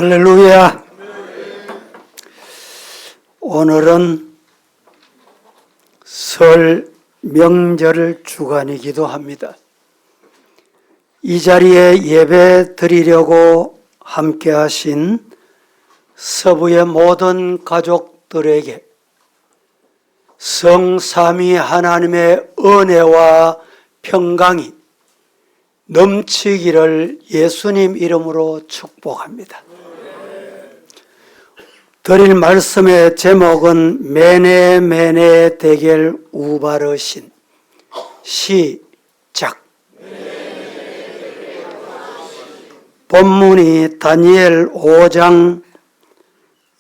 할렐루야. 오늘은 설 명절 주간이기도 합니다. 이 자리에 예배 드리려고 함께 하신 서부의 모든 가족들에게 성삼위 하나님의 은혜와 평강이 넘치기를 예수님 이름으로 축복합니다. 드릴 말씀의 제목은 메네 대겔 우바르신. 시작. 본문이 다니엘 5장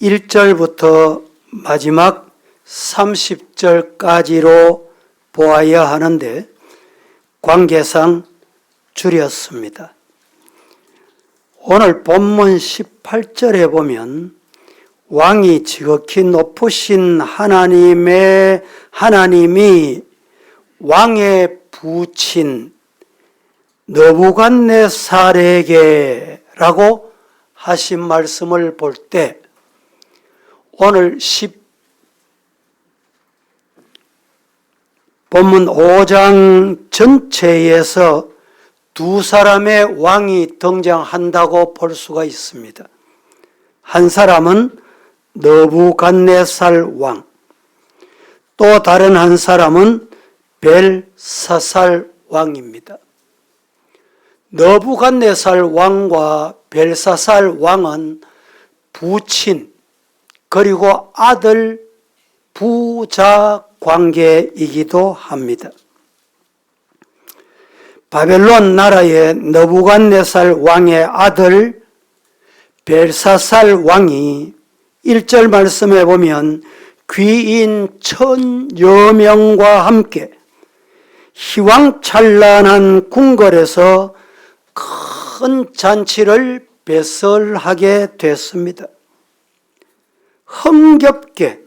1절부터 마지막 30절까지로 보아야 하는데 관계상 줄였습니다. 오늘 본문 18절에 보면 왕이 지극히 높으신 하나님이 왕의 부친 느부갓네살에게라고 하신 말씀을 볼 때 오늘 본문 5장 전체에서 두 사람의 왕이 등장한다고 볼 수가 있습니다. 한 사람은 느부갓네살 왕, 또 다른 한 사람은 벨사살 왕입니다. 느부갓네살 왕과 벨사살 왕은 부친 그리고 아들 부자 관계이기도 합니다. 바벨론 나라의 느부갓네살 왕의 아들 벨사살 왕이 1절 말씀에 보면 귀인 1000여 명과 함께 희왕찬란한 궁궐에서 큰 잔치를 배설하게 됐습니다. 흥겹게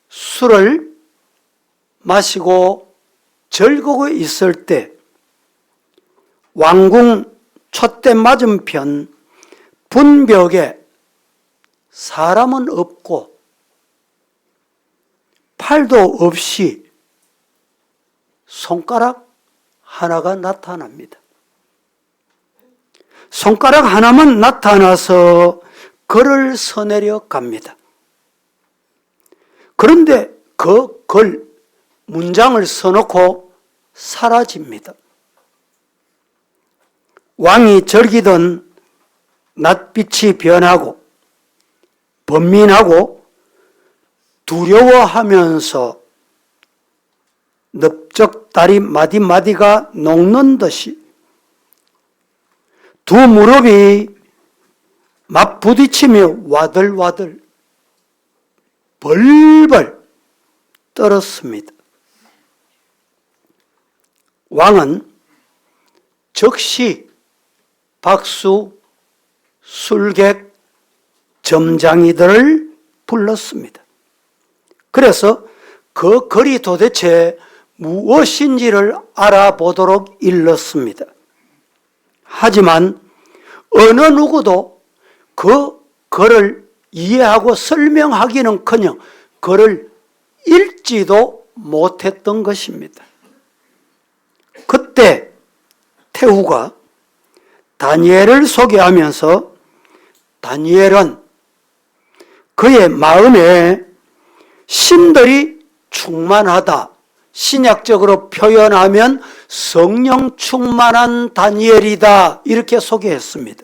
술을 마시고 즐거워 있을 때 왕궁 촛대 맞은편 분벽에 사람은 없고 팔도 없이 손가락 하나가 나타납니다. 손가락 하나만 나타나서 글을 써내려 갑니다. 그런데 그 글, 문장을 써놓고 사라집니다. 왕이 즐기던 낯빛이 변하고 번민하고 두려워하면서 넓적다리 마디마디가 녹는 듯이 두 무릎이 맞부딪히며 와들와들 벌벌 떨었습니다. 왕은 즉시 박수, 술객, 점장이들을 불렀습니다. 그래서 그 글이 도대체 무엇인지를 알아보도록 일렀습니다. 하지만 어느 누구도 그 글을 이해하고 설명하기는커녕 글을 읽지도 못했던 것입니다. 그때 태후가 다니엘을 소개하면서 다니엘은 그의 마음에 신들이 충만하다. 신약적으로 표현하면 성령 충만한 다니엘이다. 이렇게 소개했습니다.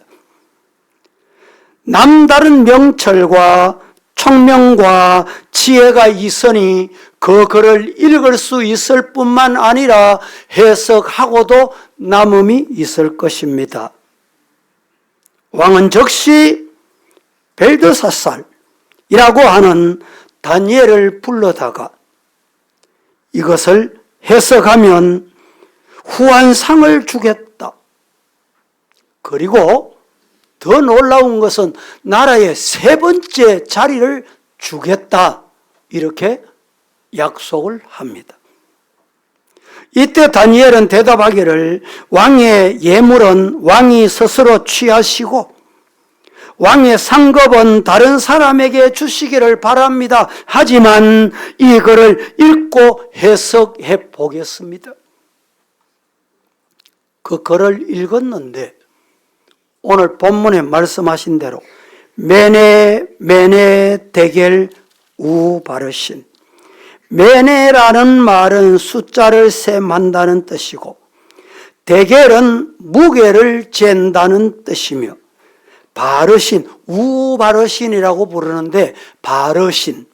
남다른 명철과 총명과 지혜가 있으니 그 글을 읽을 수 있을 뿐만 아니라 해석하고도 남음이 있을 것입니다. 왕은 즉시 벨드사살이라고 하는 다니엘을 불러다가 이것을 해석하면 후한상을 주겠다. 그리고 더 놀라운 것은 나라의 3번째 자리를 주겠다. 이렇게 약속을 합니다. 이때 다니엘은 대답하기를 왕의 예물은 왕이 스스로 취하시고 왕의 상급은 다른 사람에게 주시기를 바랍니다. 하지만 이 글을 읽고 해석해 보겠습니다. 그 글을 읽었는데 오늘 본문에 말씀하신 대로 메네 대겔 우바르신, 메네라는 말은 숫자를 셈한다는 뜻이고 대겔은 무게를 잰다는 뜻이며 바르신, 우바르신이라고 부르는데 바르신은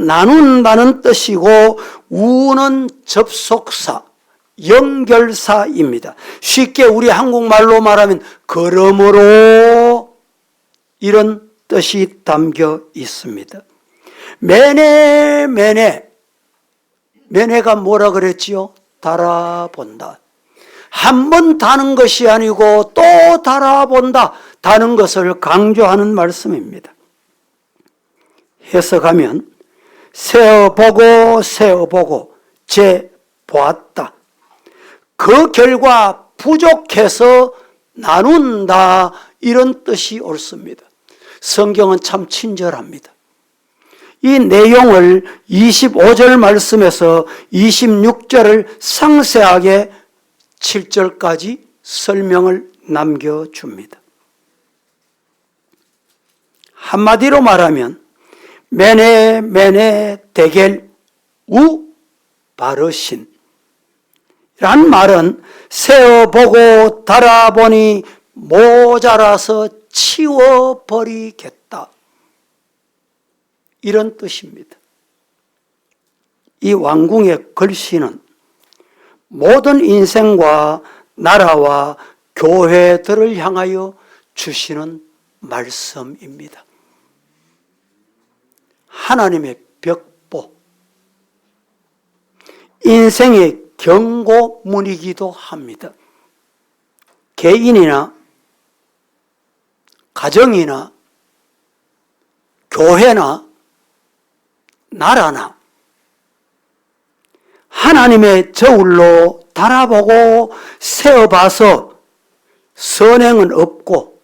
나눈다는 뜻이고 우는 접속사, 연결사입니다. 쉽게 우리 한국말로 말하면 그러므로 이런 뜻이 담겨 있습니다. 메네가 뭐라 그랬지요? 달아본다. 한 번 다는 것이 아니고 또 달아본다. 다는 것을 강조하는 말씀입니다. 해석하면 세어보고 재보았다. 그 결과 부족해서 나눈다. 이런 뜻이 옳습니다. 성경은 참 친절합니다. 이 내용을 25절 말씀에서 26절을 상세하게 7절까지 설명을 남겨줍니다. 한마디로 말하면 메네 대겔 우 바르신 란 말은 세어보고 달아보니 모자라서 치워버리겠다. 이런 뜻입니다. 이 왕궁의 글씨는 모든 인생과 나라와 교회들을 향하여 주시는 말씀입니다. 하나님의 벽보, 인생의 경고문이기도 합니다. 개인이나 가정이나 교회나 나라나 하나님의 저울로 달아보고 세어봐서 선행은 없고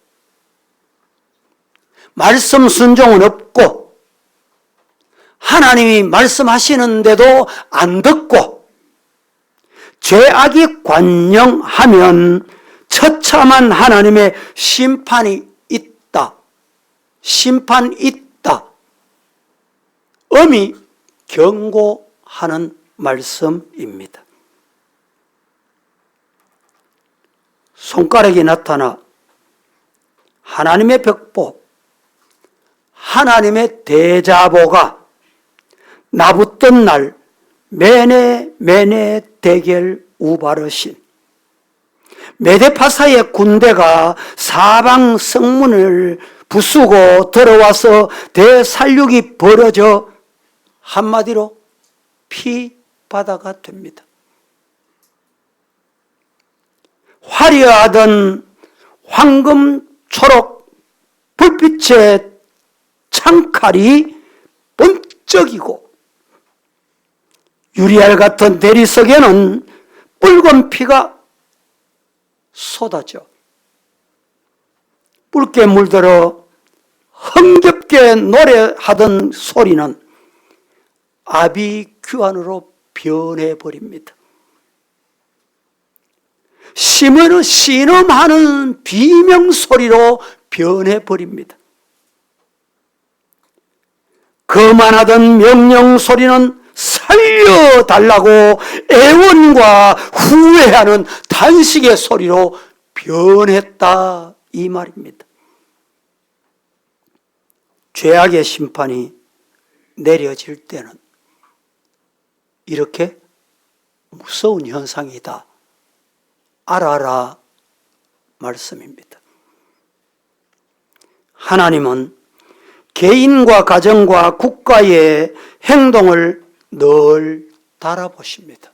말씀 순종은 없고 하나님이 말씀하시는데도 안 듣고 죄악이 관영하면 처참한 하나님의 심판이 있다. 심판 있다. 엄히 경고하는 말씀입니다. 손가락이 나타나 하나님의 벽보, 하나님의 대자보가 나붙던 날 메네 대겔 우바르신, 메데파사의 군대가 사방 성문을 부수고 들어와서 대살육이 벌어져 한마디로 피바다가 됩니다. 화려하던 황금 초록 불빛의 창칼이 번쩍이고 유리알 같은 대리석에는 붉은 피가 쏟아져 붉게 물들어 흥겹게 노래하던 소리는 아비규환으로 변해버립니다. 신음하는 비명소리로 변해버립니다. 거만하던 명령소리는 살려달라고 애원과 후회하는 탄식의 소리로 변했다 이 말입니다. 죄악의 심판이 내려질 때는 이렇게 무서운 현상이다 알아라 말씀입니다. 하나님은 개인과 가정과 국가의 행동을 늘 달아보십니다.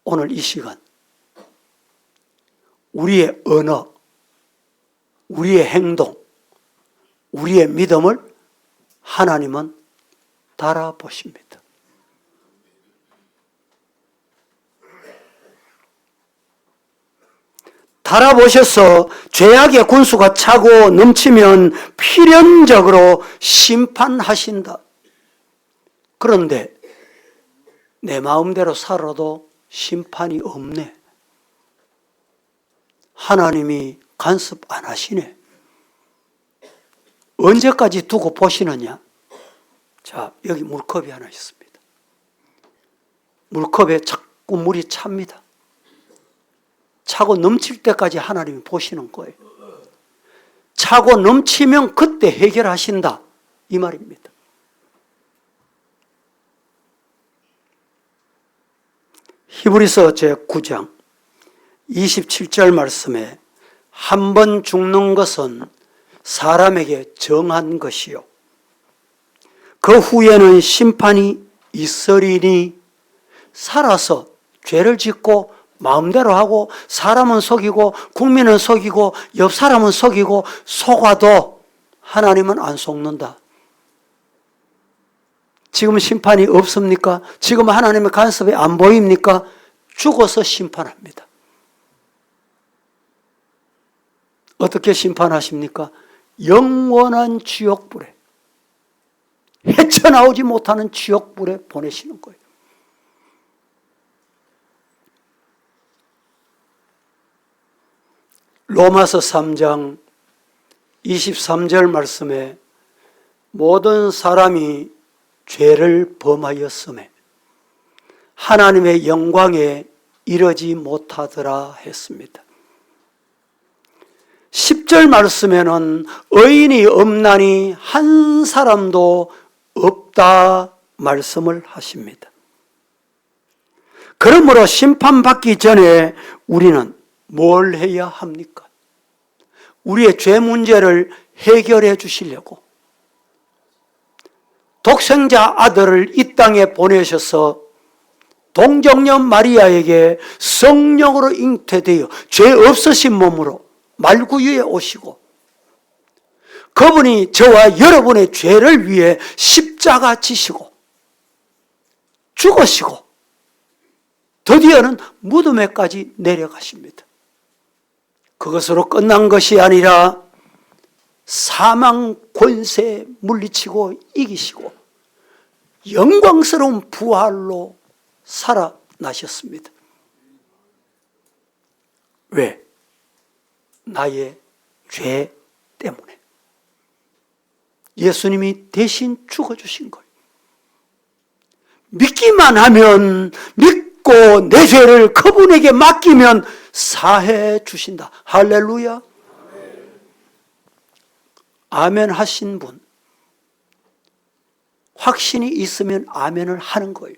오늘 이 시간 우리의 언어, 우리의 행동, 우리의 믿음을 하나님은 달아보십니다. 살아보셔서 죄악의 군수가 차고 넘치면 필연적으로 심판하신다. 그런데 내 마음대로 살아도 심판이 없네. 하나님이 간섭 안 하시네. 언제까지 두고 보시느냐? 자, 여기 물컵이 하나 있습니다. 물컵에 자꾸 물이 찹니다. 차고 넘칠 때까지 하나님이 보시는 거예요. 차고 넘치면 그때 해결하신다, 이 말입니다. 히브리서 제9장 27절 말씀에 한 번 죽는 것은 사람에게 정한 것이요 그 후에는 심판이 있으리니 살아서 죄를 짓고 마음대로 하고 사람은 속이고 국민은 속이고 옆 사람은 속이고 속아도 하나님은 안 속는다. 지금 심판이 없습니까? 지금 하나님의 간섭이 안 보입니까? 죽어서 심판합니다. 어떻게 심판하십니까? 영원한 지옥불에, 헤쳐나오지 못하는 지옥불에 보내시는 거예요. 로마서 3장 23절 말씀에 모든 사람이 죄를 범하였음에 하나님의 영광에 이르지 못하더라 했습니다. 10절 말씀에는 의인이 없나니 한 사람도 없다 말씀을 하십니다. 그러므로 심판받기 전에 우리는 뭘 해야 합니까? 우리의 죄 문제를 해결해 주시려고 독생자 아들을 이 땅에 보내셔서 동정녀 마리아에게 성령으로 잉태되어 죄 없으신 몸으로 말구유에 오시고 그분이 저와 여러분의 죄를 위해 십자가 지시고 죽으시고 드디어는 무덤에까지 내려가십니다. 그것으로 끝난 것이 아니라 사망 권세 물리치고 이기시고 영광스러운 부활로 살아나셨습니다. 왜? 나의 죄 때문에. 예수님이 대신 죽어주신 거예요. 믿기만 하면, 믿고 내 죄를 그분에게 맡기면 사해 주신다. 할렐루야. 아멘 하신 분, 확신이 있으면 아멘을 하는 거예요.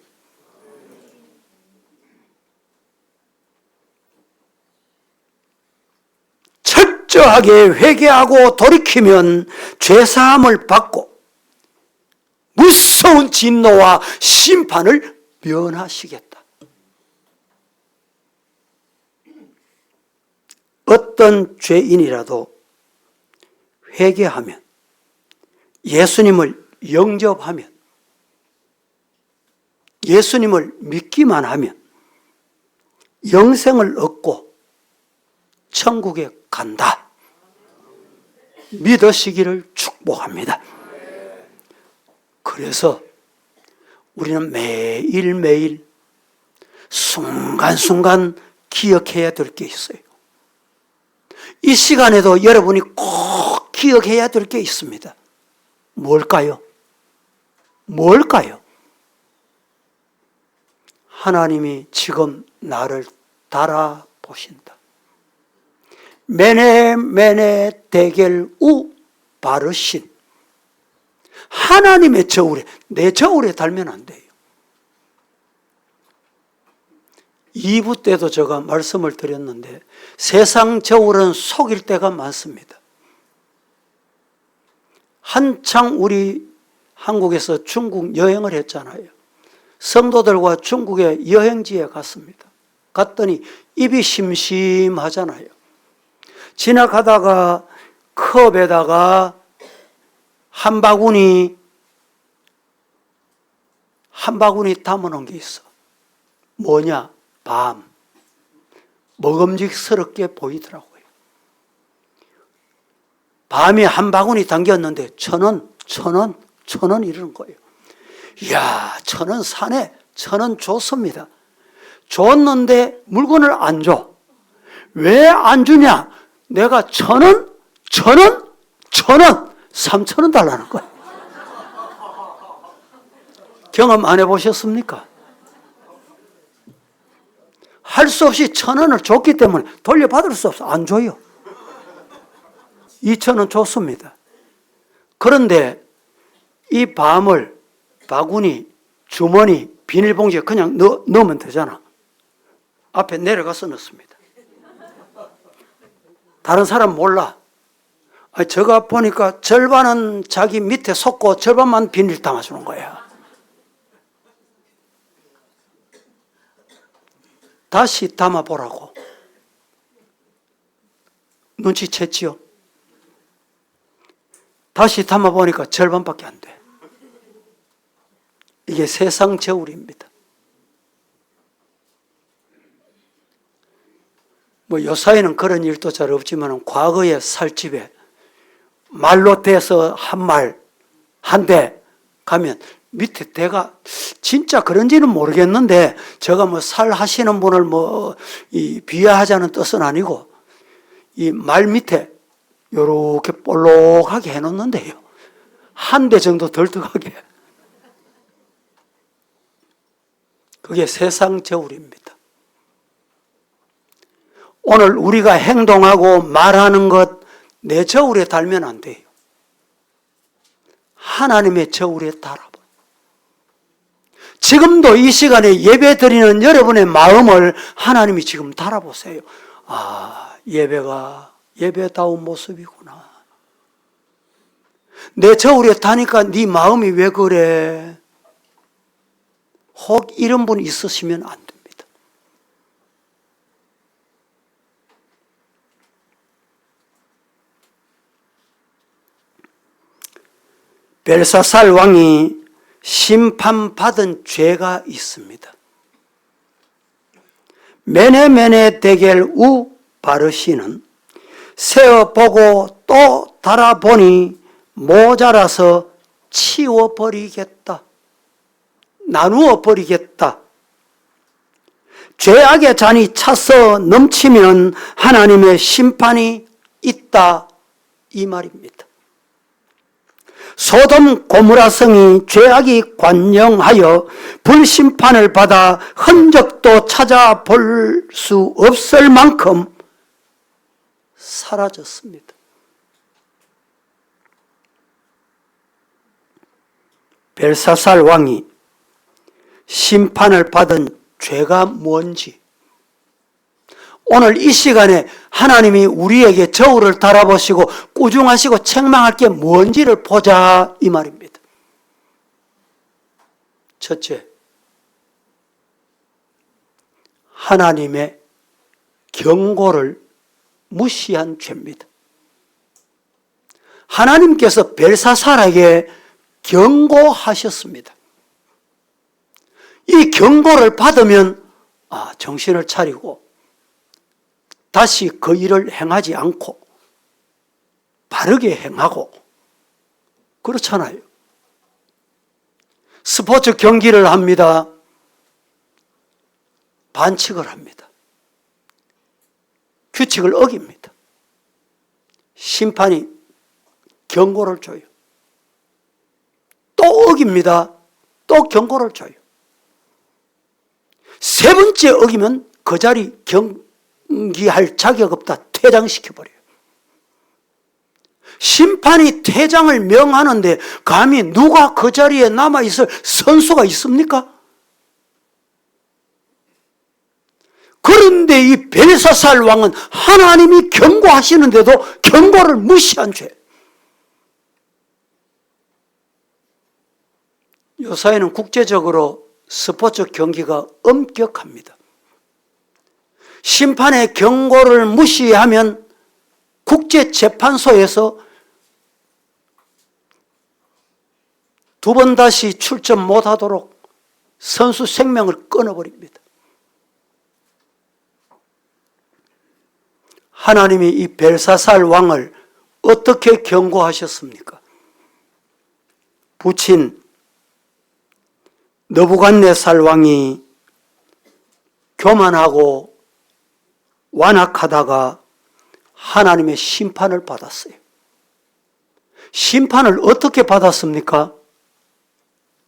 철저하게 회개하고 돌이키면 죄사함을 받고 무서운 진노와 심판을 면하시겠다. 어떤 죄인이라도 회개하면, 예수님을 영접하면, 예수님을 믿기만 하면 영생을 얻고 천국에 간다. 믿으시기를 축복합니다. 그래서 우리는 매일매일 순간순간 기억해야 될 게 있어요. 이 시간에도 여러분이 꼭 기억해야 될 게 있습니다. 뭘까요? 뭘까요? 하나님이 지금 나를 달아보신다. 메네 대겔 우 바르신 하나님의 저울에, 내 저울에 달면 안 돼요. 2부 때도 제가 말씀을 드렸는데 세상 저울은 속일 때가 많습니다. 한창 우리 한국에서 중국 여행을 했잖아요. 성도들과 중국의 여행지에 갔습니다. 갔더니 입이 심심하잖아요. 지나가다가 컵에다가 한 바구니 담아놓은 게 있어. 뭐냐? 밤. 먹음직스럽게 보이더라고요. 밤에 한 바구니 담겼는데 1,000원, 1,000원, 1,000원 이러는 거예요. 이야, 1,000원 사네. 1,000원 줬습니다. 줬는데 물건을 안 줘. 왜 안 주냐? 내가 1,000원, 1,000원, 1,000원, 3,000원 달라는 거예요. 경험 안 해보셨습니까? 할 수 없이 1,000원을 줬기 때문에 돌려받을 수 없어. 안 줘요. 2,000원 줬습니다. 그런데 이 밤을 바구니, 주머니, 비닐봉지에 그냥 넣으면 되잖아. 앞에 내려가서 넣습니다. 다른 사람 몰라. 제가 보니까 절반은 자기 밑에 쏟고 절반만 비닐 담아주는 거야. 다시 담아보라고. 눈치챘지요? 다시 담아보니까 절반밖에 안 돼. 이게 세상 저울입니다. 요사이는 그런 일도 잘 없지만 과거의 살집에 말로 대서 한 대 가면 밑에 대가 진짜 그런지는 모르겠는데 제가 살 하시는 분을 비하하자는 뜻은 아니고 이 말 밑에 요렇게 볼록하게 해놓는데요. 한 대 정도 덜떡하게. 그게 세상 저울입니다. 오늘 우리가 행동하고 말하는 것 내 저울에 달면 안 돼요. 하나님의 저울에 달아봐. 지금도 이 시간에 예배 드리는 여러분의 마음을 하나님이 지금 달아보세요. 예배가 예배다운 모습이구나. 내 저울에 다니까 네 마음이 왜 그래? 혹 이런 분 있으시면 안 됩니다. 벨사살 왕이 심판받은 죄가 있습니다. 메네메네 데겔 우 바르시는 세어보고 또 달아보니 모자라서 치워버리겠다. 나누어 버리겠다. 죄악의 잔이 차서 넘치면 하나님의 심판이 있다. 이 말입니다. 소돔 고모라 성이 죄악이 관영하여 불심판을 받아 흔적도 찾아볼 수 없을 만큼 사라졌습니다. 벨사살 왕이 심판을 받은 죄가 뭔지 오늘 이 시간에 하나님이 우리에게 저울을 달아보시고 꾸중하시고 책망할 게 뭔지를 보자 이 말입니다. 첫째, 하나님의 경고를 무시한 죄입니다. 하나님께서 벨사살에게 경고하셨습니다. 이 경고를 받으면 정신을 차리고 다시 그 일을 행하지 않고 바르게 행하고 그렇잖아요. 스포츠 경기를 합니다. 반칙을 합니다. 규칙을 어깁니다. 심판이 경고를 줘요. 또 어깁니다. 또 경고를 줘요. 세 번째 어기면 그 자리 경기할 자격 없다. 퇴장시켜버려요. 심판이 퇴장을 명하는데 감히 누가 그 자리에 남아있을 선수가 있습니까? 그런데 이 벨사살 왕은 하나님이 경고하시는데도 경고를 무시한 죄. 요사이는 국제적으로 스포츠 경기가 엄격합니다. 심판의 경고를 무시하면 국제재판소에서 2번 다시 출전 못하도록 선수 생명을 끊어버립니다. 하나님이 이 벨사살 왕을 어떻게 경고하셨습니까? 부친 느부갓네살 왕이 교만하고 완악하다가 하나님의 심판을 받았어요. 심판을 어떻게 받았습니까?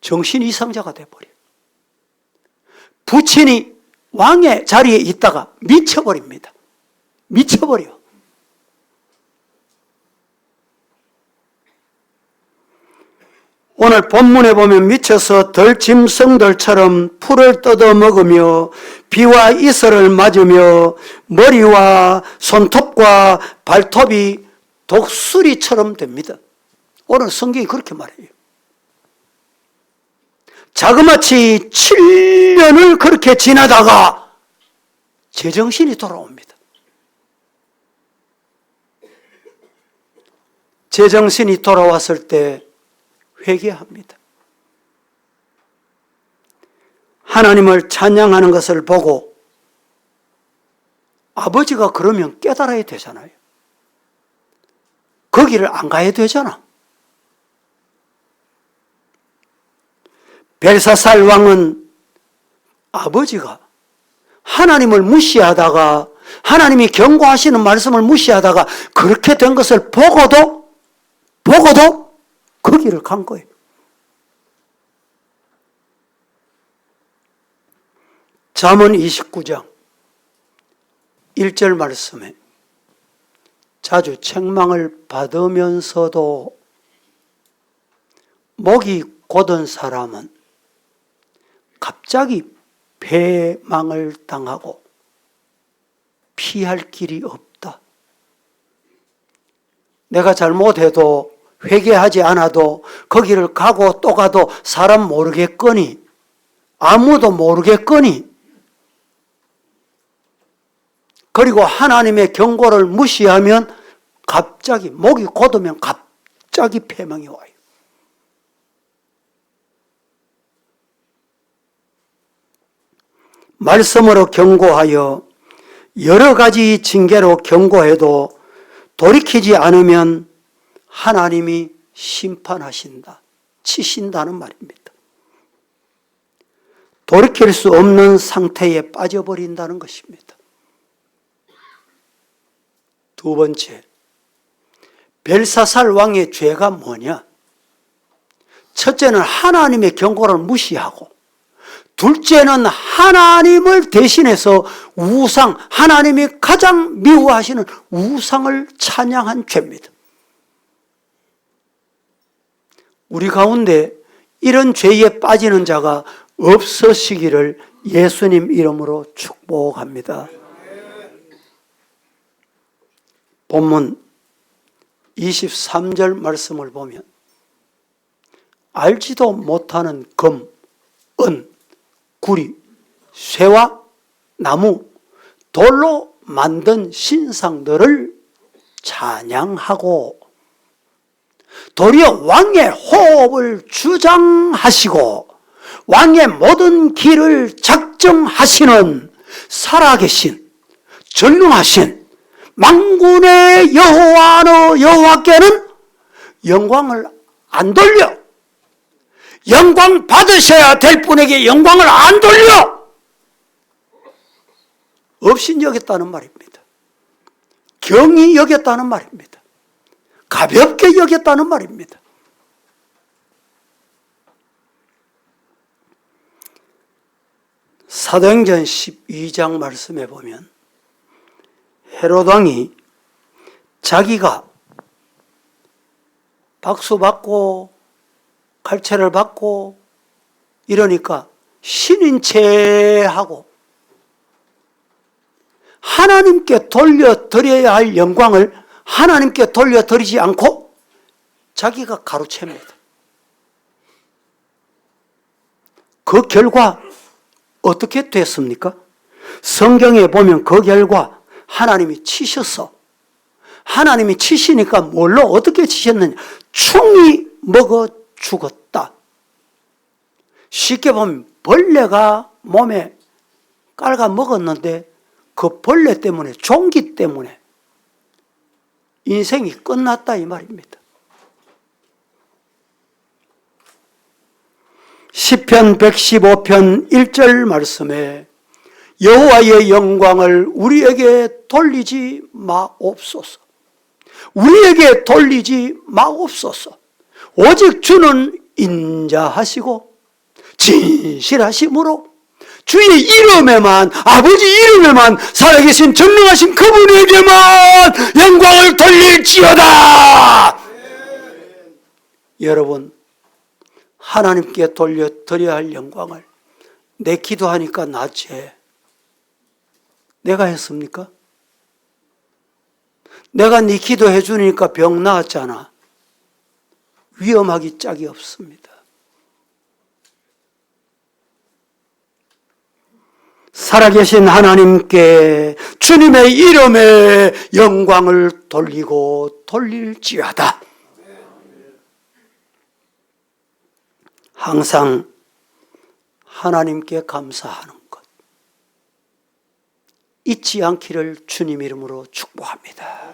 정신 이상자가 돼버려요. 부친이 왕의 자리에 있다가 미쳐버립니다. 미쳐버려. 오늘 본문에 보면 미쳐서 들짐승들처럼 풀을 뜯어 먹으며 비와 이슬을 맞으며 머리와 손톱과 발톱이 독수리처럼 됩니다. 오늘 성경이 그렇게 말해요. 자그마치 7년을 그렇게 지나다가 제정신이 돌아옵니다. 제정신이 돌아왔을 때 회개합니다. 하나님을 찬양하는 것을 보고 아버지가 그러면 깨달아야 되잖아요. 거기를 안 가야 되잖아. 벨사살 왕은 아버지가 하나님을 무시하다가 하나님이 경고하시는 말씀을 무시하다가 그렇게 된 것을 보고도 그 길을 간 거예요. 잠언 29장 1절 말씀에 자주 책망을 받으면서도 목이 곧은 사람은 갑자기 패망을 당하고 피할 길이 없다. 내가 잘못해도 회개하지 않아도 거기를 가고 또 가도 사람 모르겠거니 아무도 모르겠거니 그리고 하나님의 경고를 무시하면 갑자기 목이 곧으면 갑자기 패망이 와요. 말씀으로 경고하여 여러 가지 징계로 경고해도 돌이키지 않으면 하나님이 심판하신다, 치신다는 말입니다. 돌이킬 수 없는 상태에 빠져버린다는 것입니다. 두 번째, 벨사살 왕의 죄가 뭐냐? 첫째는 하나님의 경고를 무시하고 둘째는 하나님을 대신해서 우상, 하나님이 가장 미워하시는 우상을 찬양한 죄입니다. 우리 가운데 이런 죄에 빠지는 자가 없으시기를 예수님 이름으로 축복합니다. 본문 23절 말씀을 보면 알지도 못하는 금, 은, 구리, 쇠와 나무, 돌로 만든 신상들을 찬양하고 도리어 왕의 호흡을 주장하시고 왕의 모든 길을 작정하시는 살아계신 전능하신 만군의 여호와께는 영광을 안 돌려 영광 받으셔야 될 분에게 영광을 안 돌려 없인 여겼다는 말입니다. 경히 여겼다는 말입니다. 가볍게 여겼다는 말입니다. 사도행전 12장 말씀에 보면 헤롯 왕이 자기가 박수받고 갈채를 받고 이러니까 신인 체하고 하나님께 돌려드려야 할 영광을 하나님께 돌려드리지 않고 자기가 가로챕니다. 그 결과 어떻게 됐습니까? 성경에 보면 그 결과 하나님이 치셔서 하나님이 치시니까 뭘로 어떻게 치셨느냐? 충이 먹어 죽었다. 쉽게 보면 벌레가 몸에 깔아 먹었는데 그 벌레 때문에 종기 때문에 인생이 끝났다 이 말입니다. 시편 115편 1절 말씀에 여호와의 영광을 우리에게 돌리지 마옵소서. 우리에게 돌리지 마옵소서. 오직 주는 인자하시고 진실하심으로 주의 이름에만, 아버지 이름에만 살아계신 전능하신 그분에게만 영광을 돌릴지어다. 여러분, 하나님께 돌려드려야 할 영광을 내 기도하니까 낫지, 내가 했습니까? 내가 네 기도해 주니까 병 나았잖아. 위험하기 짝이 없습니다. 살아계신 하나님께 주님의 이름에 영광을 돌리고 돌릴지어다. 항상 하나님께 감사하는 것 잊지 않기를 주님 이름으로 축복합니다.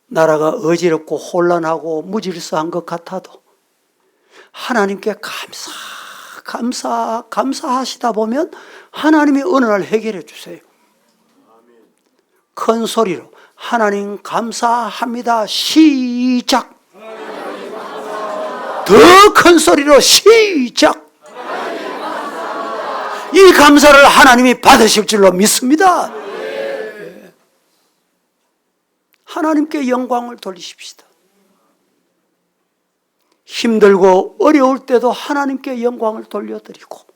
나라가 어지럽고 혼란하고 무질서한 것 같아도 하나님께 감사하시다 보면 하나님이 어느 날 해결해 주세요. 큰 소리로 하나님 감사합니다. 시작. 더 큰 소리로 시작. 이 감사를 하나님이 받으실 줄로 믿습니다. 하나님께 영광을 돌리십시다. 힘들고 어려울 때도 하나님께 영광을 돌려드리고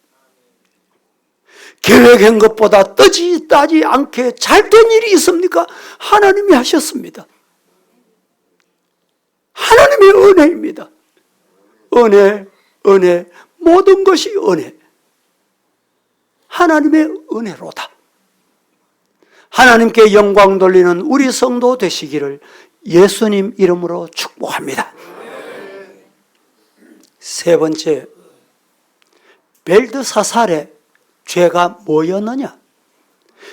계획한 것보다 따지 않게 잘 된 일이 있습니까? 하나님이 하셨습니다. 하나님의 은혜입니다. 은혜, 모든 것이 은혜. 하나님의 은혜로다. 하나님께 영광 돌리는 우리 성도 되시기를 예수님 이름으로 축복합니다. 세 번째, 벨드사살의 죄가 뭐였느냐?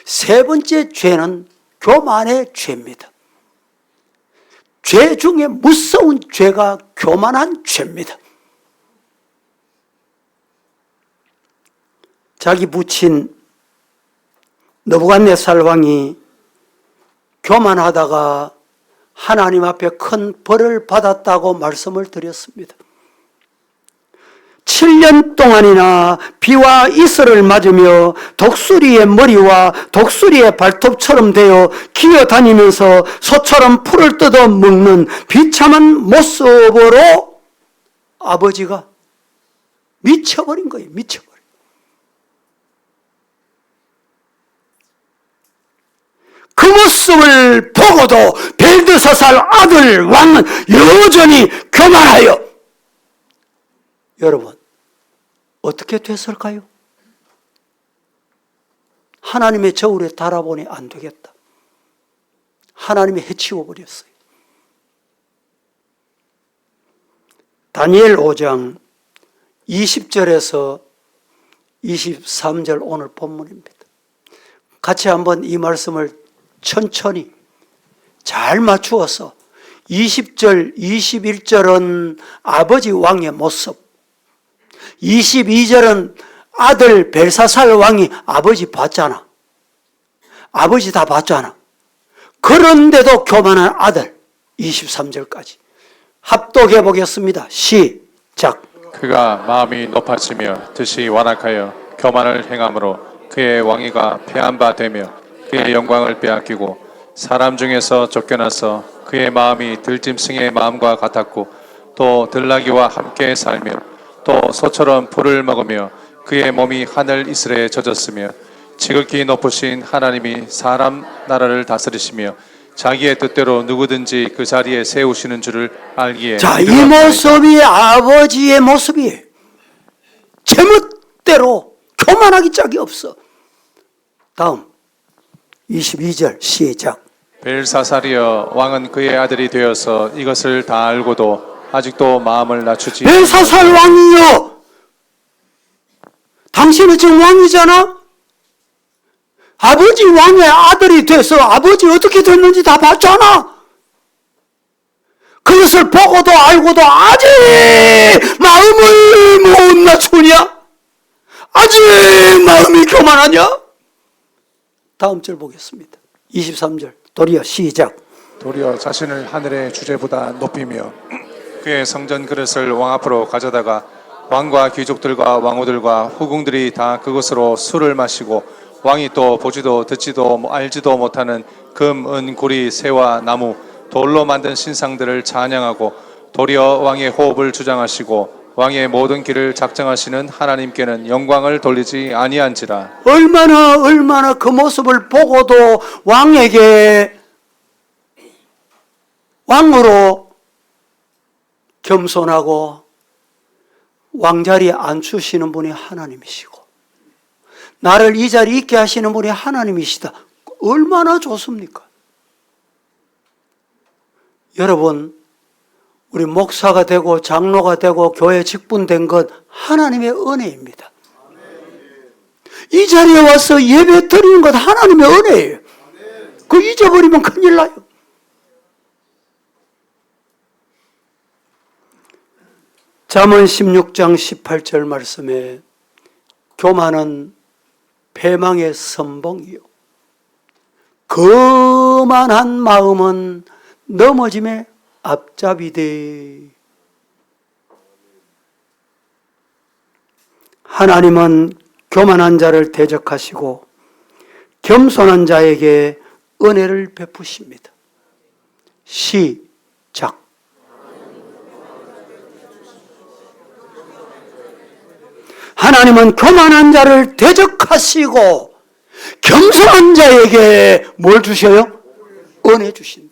세 번째 죄는 교만의 죄입니다. 죄 중에 무서운 죄가 교만한 죄입니다. 자기 부친 느부갓네살 왕이 교만하다가 하나님 앞에 큰 벌을 받았다고 말씀을 드렸습니다. 7년 동안이나 비와 이슬을 맞으며 독수리의 머리와 독수리의 발톱처럼 되어 기어다니면서 소처럼 풀을 뜯어 먹는 비참한 모습으로 아버지가 미쳐버린 거예요. 미쳐버린. 그 모습을 보고도 벨드사살 아들 왕은 여전히 교만하여, 여러분 어떻게 됐을까요? 하나님의 저울에 달아보니 안 되겠다. 하나님이 해치워 버렸어요. 다니엘 5장 20절에서 23절 오늘 본문입니다. 같이 한번 이 말씀을 천천히 잘 맞추어서 20절, 21절은 아버지 왕의 모습, 22절은 아들 벨사살 왕이 아버지 봤잖아. 아버지 다 봤잖아. 그런데도 교만한 아들 23절까지 합독해 보겠습니다. 시작. 그가 마음이 높아지며 뜻이 완악하여 교만을 행함으로 그의 왕위가 패한 바 되며 그의 영광을 빼앗기고 사람 중에서 쫓겨나서 그의 마음이 들짐승의 마음과 같았고 또 들나귀와 함께 살며 또 소처럼 풀을 먹으며 그의 몸이 하늘 이슬에 젖었으며 지극히 높으신 하나님이 사람 나라를 다스리시며 자기의 뜻대로 누구든지 그 자리에 세우시는 줄을 알기에. 자, 이 모습이 아버지의 모습이에요. 제멋대로 교만하기 짝이 없어. 다음 22절 시작. 벨사살이여 왕은 그의 아들이 되어서 이것을 다 알고도 아직도 마음을 낮추지. 벨사살 왕이요, 당신은 지금 왕이잖아. 아버지 왕의 아들이 돼서 아버지 어떻게 됐는지 다 봤잖아. 그것을 보고도 알고도 아직 마음을 못 낮추냐? 아직 마음이 교만하냐? 다음 절 보겠습니다. 23절 도리어 시작. 도리어 자신을 하늘의 주제보다 높이며 그의 성전 그릇을 왕 앞으로 가져다가 왕과 귀족들과 왕후들과 후궁들이 다 그것으로 술을 마시고 왕이 또 보지도 듣지도 알지도 못하는 금, 은, 구리, 새와 나무, 돌로 만든 신상들을 찬양하고 도리어 왕의 호흡을 주장하시고 왕의 모든 길을 작정하시는 하나님께는 영광을 돌리지 아니한지라. 얼마나 그 모습을 보고도 왕에게 왕으로 겸손하고 왕자리에 앉히시는 분이 하나님이시고 나를 이 자리에 있게 하시는 분이 하나님이시다. 얼마나 좋습니까? 여러분, 우리 목사가 되고 장로가 되고 교회 직분된 것 하나님의 은혜입니다. 이 자리에 와서 예배 드리는 것 하나님의 은혜예요. 그거 잊어버리면 큰일 나요. 잠언 16장 18절 말씀에 교만은 패망의 선봉이요 거만한 마음은 넘어짐의 앞잡이되. 하나님은 교만한 자를 대적하시고 겸손한 자에게 은혜를 베푸십니다. 시작. 하나님은 교만한 자를 대적하시고 겸손한 자에게 뭘 주셔요? 은혜 주신다.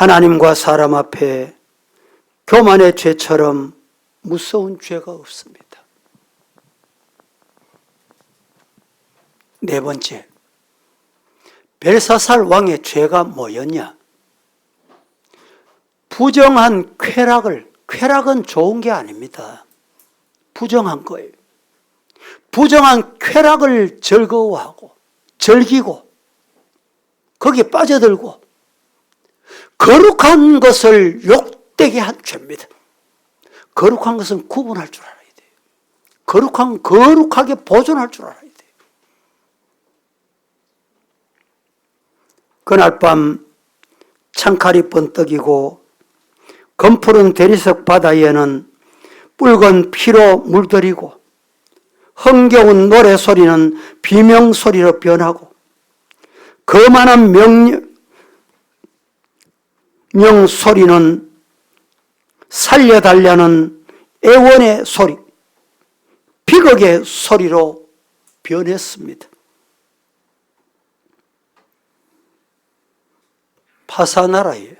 하나님과 사람 앞에 교만의 죄처럼 무서운 죄가 없습니다. 네 번째, 벨사살 왕의 죄가 뭐였냐? 부정한 쾌락은 좋은 게 아닙니다. 부정한 거예요. 부정한 쾌락을 즐거워하고 즐기고 거기에 빠져들고 거룩한 것을 욕되게 한 죄입니다. 거룩한 것은 구분할 줄 알아야 돼요. 거룩하게 보존할 줄 알아야 돼요. 그날 밤 창칼이 번뜩이고 검푸른 대리석 바다에는 붉은 피로 물들이고 흥겨운 노래소리는 비명소리로 변하고 거만한 명소리는 살려달라는 애원의 소리, 비극의 소리로 변했습니다. 파사나라에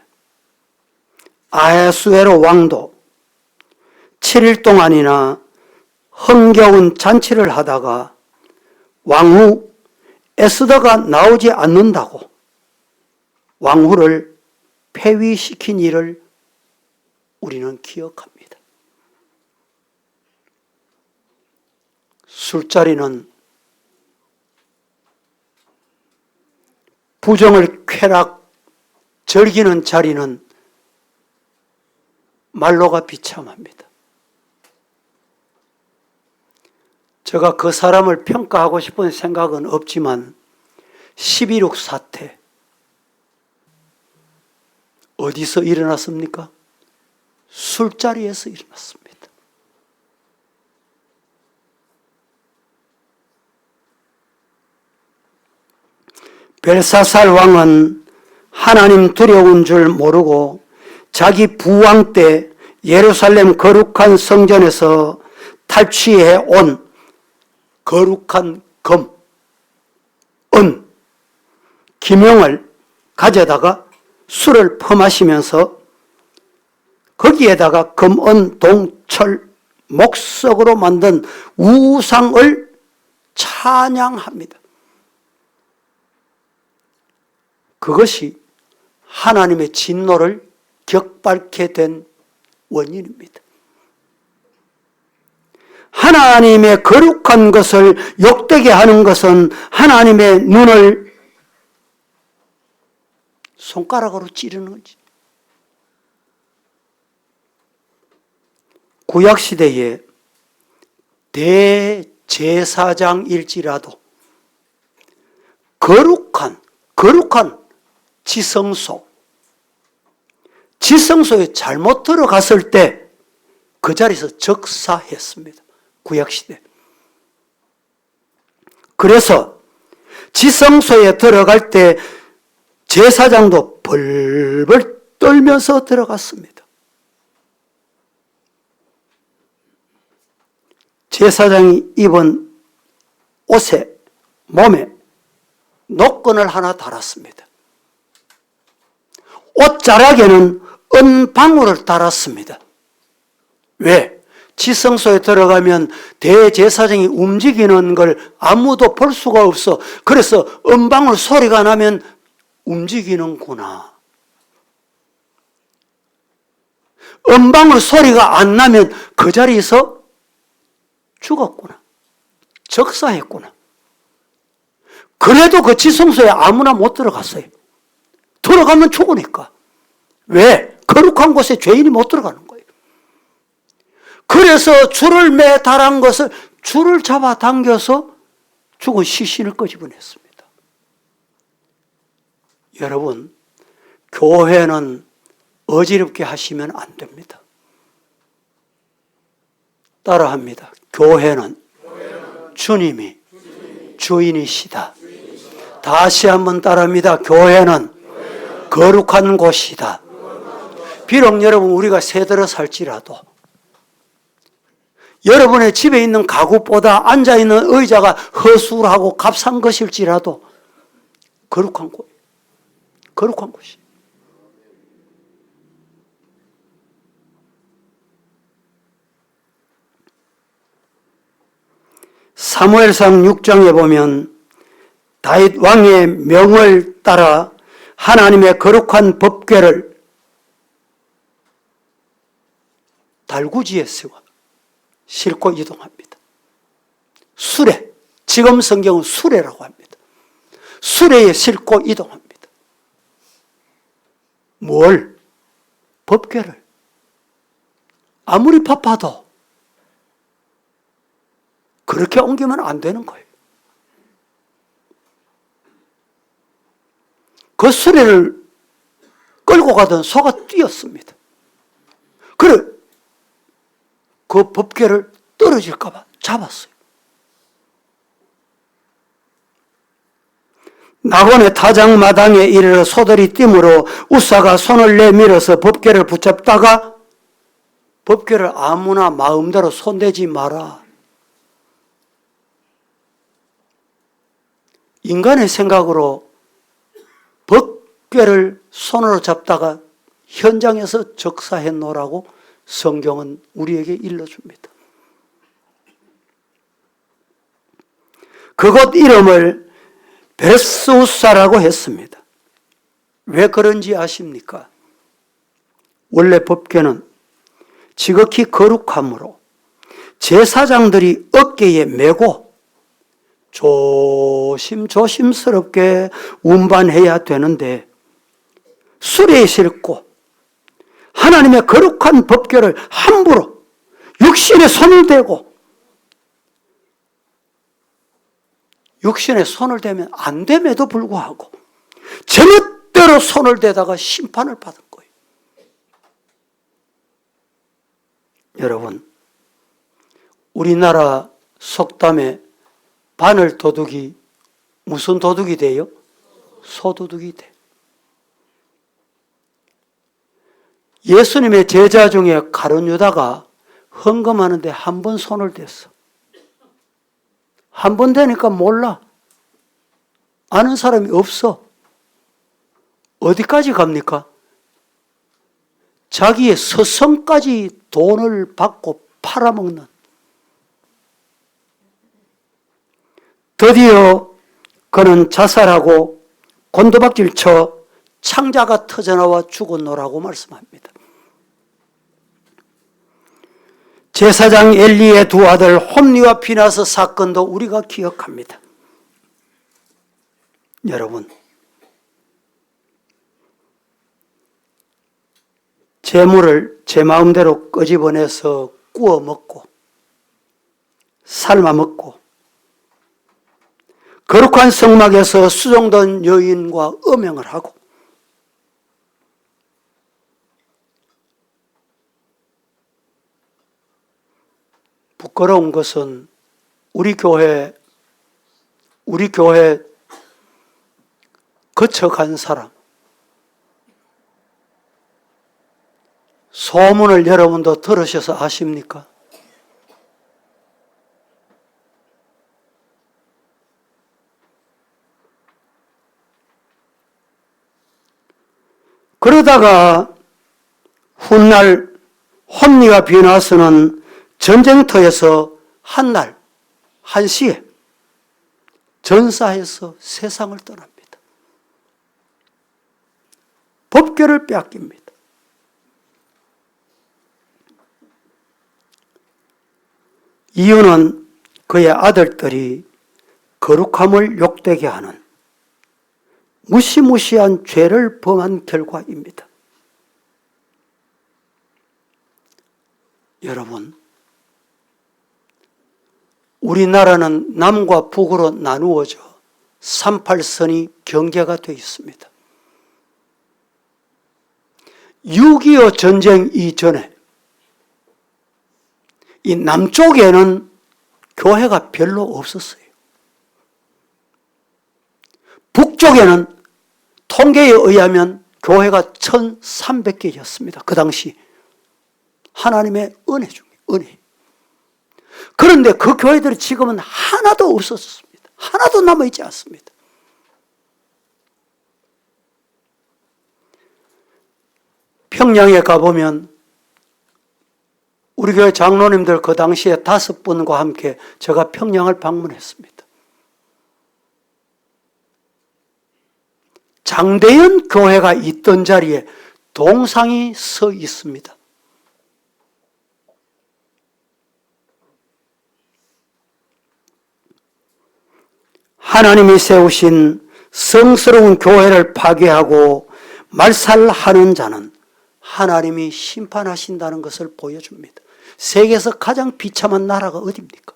아하수에로 왕도 7일 동안이나 흥겨운 잔치를 하다가 왕후 에스더가 나오지 않는다고 왕후를 폐위시킨 일을 우리는 기억합니다. 술자리는 부정을 즐기는 자리는 말로가 비참합니다. 제가 그 사람을 평가하고 싶은 생각은 없지만 11.6 사태 어디서 일어났습니까? 술자리에서 일어났습니다. 벨사살 왕은 하나님 두려운 줄 모르고 자기 부왕 때 예루살렘 거룩한 성전에서 탈취해 온 거룩한 금, 은, 기명을 가져다가 술을 퍼마시면서 거기에다가 금, 은, 동, 철, 목석으로 만든 우상을 찬양합니다. 그것이 하나님의 진노를 격발케 된 원인입니다. 하나님의 거룩한 것을 욕되게 하는 것은 하나님의 눈을 손가락으로 찌르는 거지. 구약시대에 대제사장일지라도 거룩한 지성소에 잘못 들어갔을 때 그 자리에서 적사했습니다. 구약시대. 그래서 지성소에 들어갈 때 제사장도 벌벌 떨면서 들어갔습니다. 제사장이 입은 옷에, 몸에 노끈을 하나 달았습니다. 옷자락에는 은방울을 달았습니다. 왜? 지성소에 들어가면 대제사장이 움직이는 걸 아무도 볼 수가 없어. 그래서 은방울 소리가 나면 움직이는구나. 은방울 소리가 안 나면 그 자리에서 죽었구나. 적사했구나. 그래도 그 지성소에 아무나 못 들어갔어요. 들어가면 죽으니까. 왜? 거룩한 곳에 죄인이 못 들어가는 거예요. 그래서 줄을 매달은 것을 줄을 잡아 당겨서 죽은 시신을 끄집어냈습니다. 여러분, 교회는 어지럽게 하시면 안 됩니다. 따라합니다. 교회는 주님이 주인이시다. 다시 한번 따라합니다. 교회는 거룩한 곳이다. 비록 여러분 우리가 새들어 살지라도 여러분의 집에 있는 가구보다 앉아있는 의자가 허술하고 값싼 것일지라도 거룩한 곳, 거룩한 곳이. 사무엘상 6장에 보면 다윗 왕의 명을 따라 하나님의 거룩한 법궤를 달구지에 세워 싣고 이동합니다. 수레, 지금 성경은 수레라고 합니다. 수레에 싣고 이동합니다. 뭘? 법궤를. 아무리 바빠도 그렇게 옮기면 안 되는 거예요. 그 수레를 끌고 가던 소가 뛰었습니다. 그래, 그 법궤를 떨어질까봐 잡았어요. 낙원의 타작마당에 이르러 소들이 뛰므로 우사가 손을 내밀어서 법궤를 붙잡다가 법궤를 아무나 마음대로 손대지 마라. 인간의 생각으로 법궤를 손으로 잡다가 현장에서 적사해 놓으라고 성경은 우리에게 일러줍니다. 그곳 이름을 베스우사라고 했습니다. 왜 그런지 아십니까? 원래 법궤는 지극히 거룩함으로 제사장들이 어깨에 메고 조심스럽게 운반해야 되는데 수레에 싣고 하나님의 거룩한 법궤를 함부로 육신에 손을 대고 육신에 손을 대면 안 됨에도 불구하고 제멋대로 손을 대다가 심판을 받은 거예요. 여러분, 우리나라 속담에 바늘 도둑이 무슨 도둑이 돼요? 소도둑이 돼. 예수님의 제자 중에 가룟 유다가 헌금하는데 한 번 손을 댔어. 한 번 되니까 몰라. 아는 사람이 없어. 어디까지 갑니까? 자기의 서성까지 돈을 받고 팔아먹는. 드디어 그는 자살하고 곤두박질 쳐 창자가 터져나와 죽었노라고 말씀합니다. 제사장 엘리의 두 아들 홈리와 피나스 사건도 우리가 기억합니다. 여러분, 재물을 제 마음대로 끄집어내서 구워 먹고 삶아 먹고 거룩한 성막에서 수종된 여인과 음행을 하고 부끄러운 것은 우리 교회 거쳐간 사람, 소문을 여러분도 들으셔서 아십니까? 그러다가 훗날 혼미가 비나서는 전쟁터에서 한날 한시에 전사해서 세상을 떠납니다. 법궤를 빼앗깁니다. 이유는 그의 아들들이 거룩함을 욕되게 하는 무시무시한 죄를 범한 결과입니다. 여러분, 우리나라는 남과 북으로 나누어져 38선이 경계가 되어 있습니다. 6.25 전쟁 이전에 이 남쪽에는 교회가 별로 없었어요. 북쪽에는 통계에 의하면 교회가 1,300개였습니다. 그 당시 하나님의 은혜 중에 은혜. 그런데 그 교회들이 지금은 하나도 없어졌습니다. 하나도 남아있지 않습니다. 평양에 가보면 우리 교회 장로님들 그 당시에 5분과 함께 제가 평양을 방문했습니다. 장대현 교회가 있던 자리에 동상이 서 있습니다. 하나님이 세우신 성스러운 교회를 파괴하고 말살하는 자는 하나님이 심판하신다는 것을 보여줍니다. 세계에서 가장 비참한 나라가 어디입니까?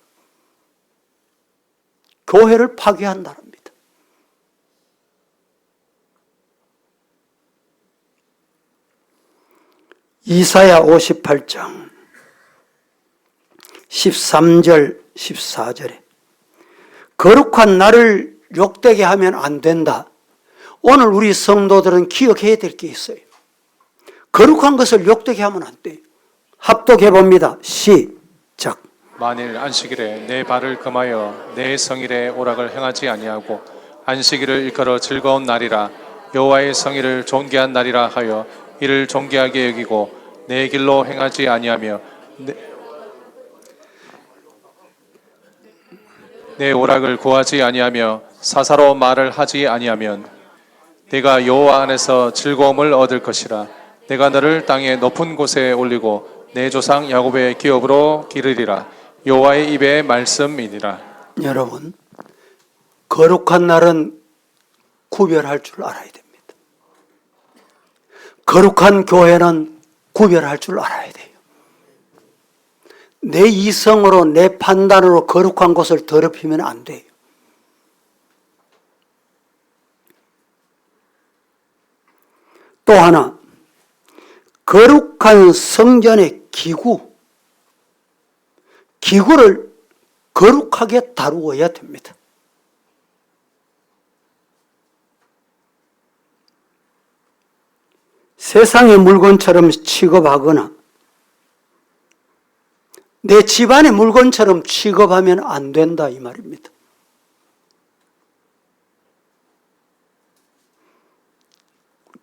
교회를 파괴한 나라입니다. 이사야 58장 13절 14절에 거룩한 나를 욕되게 하면 안 된다. 오늘 우리 성도들은 기억해야 될 게 있어요. 거룩한 것을 욕되게 하면 안 돼요. 합독해 봅니다. 시작. 만일 안식일에 내 발을 금하여 내 성일에 오락을 행하지 아니하고 안식일을 일컬어 즐거운 날이라 여호와의 성일을 존귀한 날이라 하여 이를 존귀하게 여기고 내 길로 행하지 아니하며 내 오락을 구하지 아니하며 사사로 말을 하지 아니하면 내가 여호와 안에서 즐거움을 얻을 것이라. 내가 너를 땅의 높은 곳에 올리고 내 조상 야곱의 기업으로 기르리라. 여호와의 입의 말씀이니라. 여러분, 거룩한 날은 구별할 줄 알아야 됩니다. 거룩한 교회는 구별할 줄 알아야 돼요. 내 이성으로 내 판단으로 거룩한 것을 더럽히면 안 돼요. 또 하나, 거룩한 성전의 기구를 거룩하게 다루어야 됩니다. 세상의 물건처럼 취급하거나 내 집안의 물건처럼 취급하면 안 된다 이 말입니다.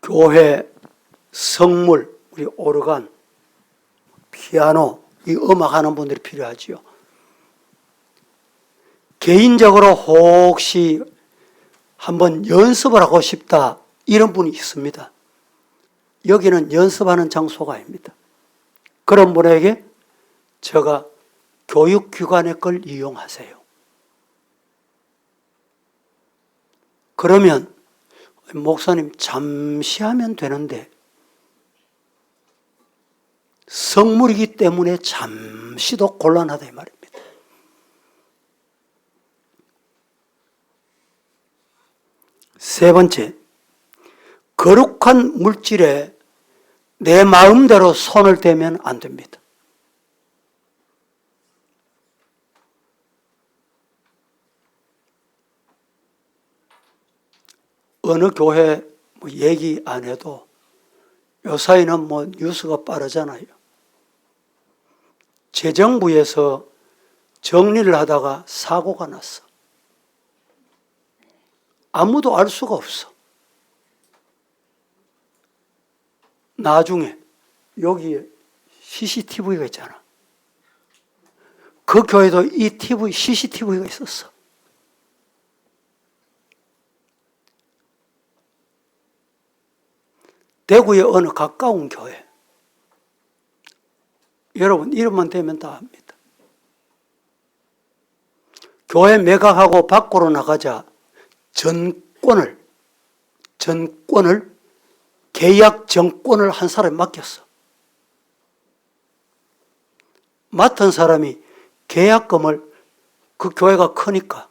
교회 성물, 우리 오르간, 피아노, 이 음악하는 분들이 필요하지요. 개인적으로 혹시 한번 연습을 하고 싶다 이런 분이 있습니다. 여기는 연습하는 장소가 아닙니다. 그런 분에게 제가 교육기관의 걸 이용하세요. 그러면 목사님 잠시 하면 되는데 성물이기 때문에 잠시도 곤란하다 이 말입니다. 세 번째, 거룩한 물질에 내 마음대로 손을 대면 안 됩니다. 어느 교회 뭐 얘기 안 해도 요사이는 뭐 뉴스가 빠르잖아요. 재정부에서 정리를 하다가 사고가 났어. 아무도 알 수가 없어. 나중에 여기에 CCTV가 있잖아. 그 교회도 이 CCTV가 있었어. 대구의 어느 가까운 교회. 여러분 이름만 대면 다 압니다. 교회 매각하고 밖으로 나가자 전권을 계약 정권을 한 사람이 맡겼어. 맡은 사람이 계약금을, 그 교회가 크니까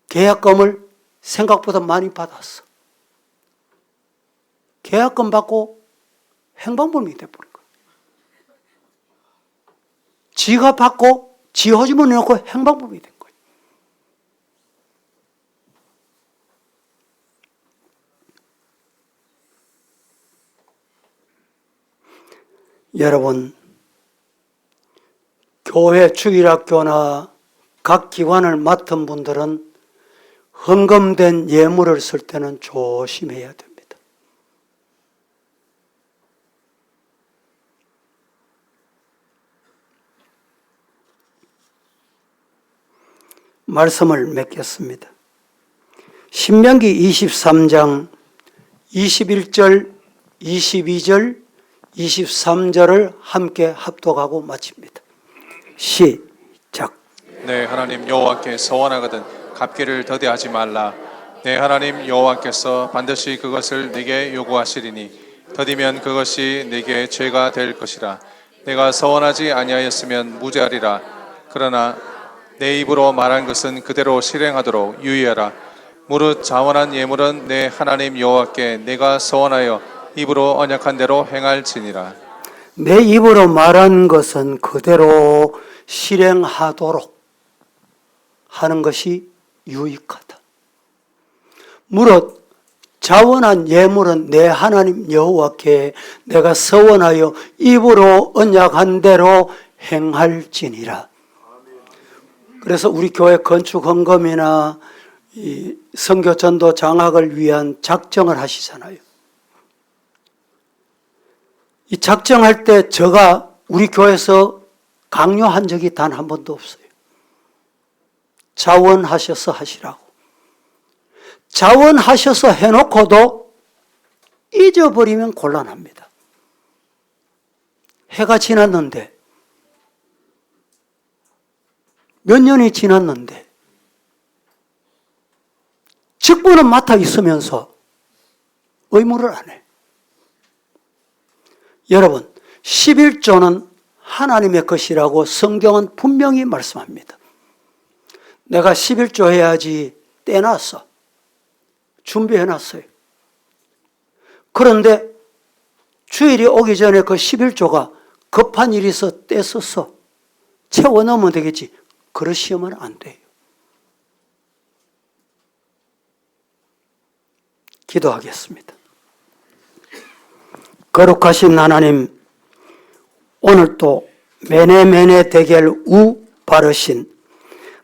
계약금을 생각보다 많이 받았어. 계약금 받고 행방불명이 돼버린 거야. 지가 받고 지 호주머니 넣고 행방불명이 된 거야. 여러분, 교회 주일학교나 각 기관을 맡은 분들은 헌금된 예물을 쓸 때는 조심해야 됩니다. 말씀을 맺겠습니다. 신명기 23장 21절, 22절, 23절을 함께 합독하고 마칩니다. 시작. 내 하나님 여호와께 서원하거든 갚기를 더디하지 말라. 내 하나님 여호와께서 반드시 그것을 네게 요구하시리니 더디면 그것이 네게 죄가 될 것이라. 내가 서원하지 아니하였으면 무죄하리라. 그러나 내 입으로 말한 것은 그대로 실행하도록 유의하라. 무릇 자원한 예물은 내 하나님 여호와께 내가 서원하여 입으로 언약한 대로 행할지니라. 내 입으로 말한 것은 그대로 실행하도록 하는 것이 유익하다. 무릇 자원한 예물은 내 하나님 여호와께 내가 서원하여 입으로 언약한 대로 행할지니라. 그래서 우리 교회 건축 헌금이나 선교 전도 장학을 위한 작정을 하시잖아요. 이 작정할 때 제가 우리 교회에서 강요한 적이 단 한 번도 없어요. 자원하셔서 하시라고. 자원하셔서 해놓고도 잊어버리면 곤란합니다. 해가 지났는데, 몇 년이 지났는데, 직분은 맡아 있으면서 의무를 안 해. 여러분, 11조는 하나님의 것이라고 성경은 분명히 말씀합니다. 내가 11조 해야지 떼놨어. 준비해놨어요. 그런데 주일이 오기 전에 그 11조가 급한 일이 있어 떼었어. 채워 넣으면 되겠지. 그러시면 안 돼요. 기도하겠습니다. 거룩하신 하나님, 오늘 또 메네메네 대결 우 바르신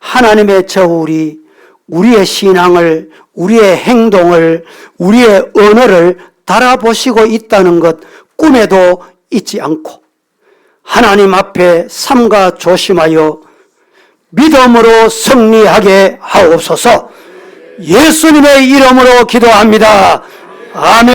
하나님의 저울이 우리의 신앙을, 우리의 행동을, 우리의 언어를 달아보시고 있다는 것 꿈에도 잊지 않고 하나님 앞에 삼가 조심하여 믿음으로 승리하게 하옵소서. 예수님의 이름으로 기도합니다. 아멘.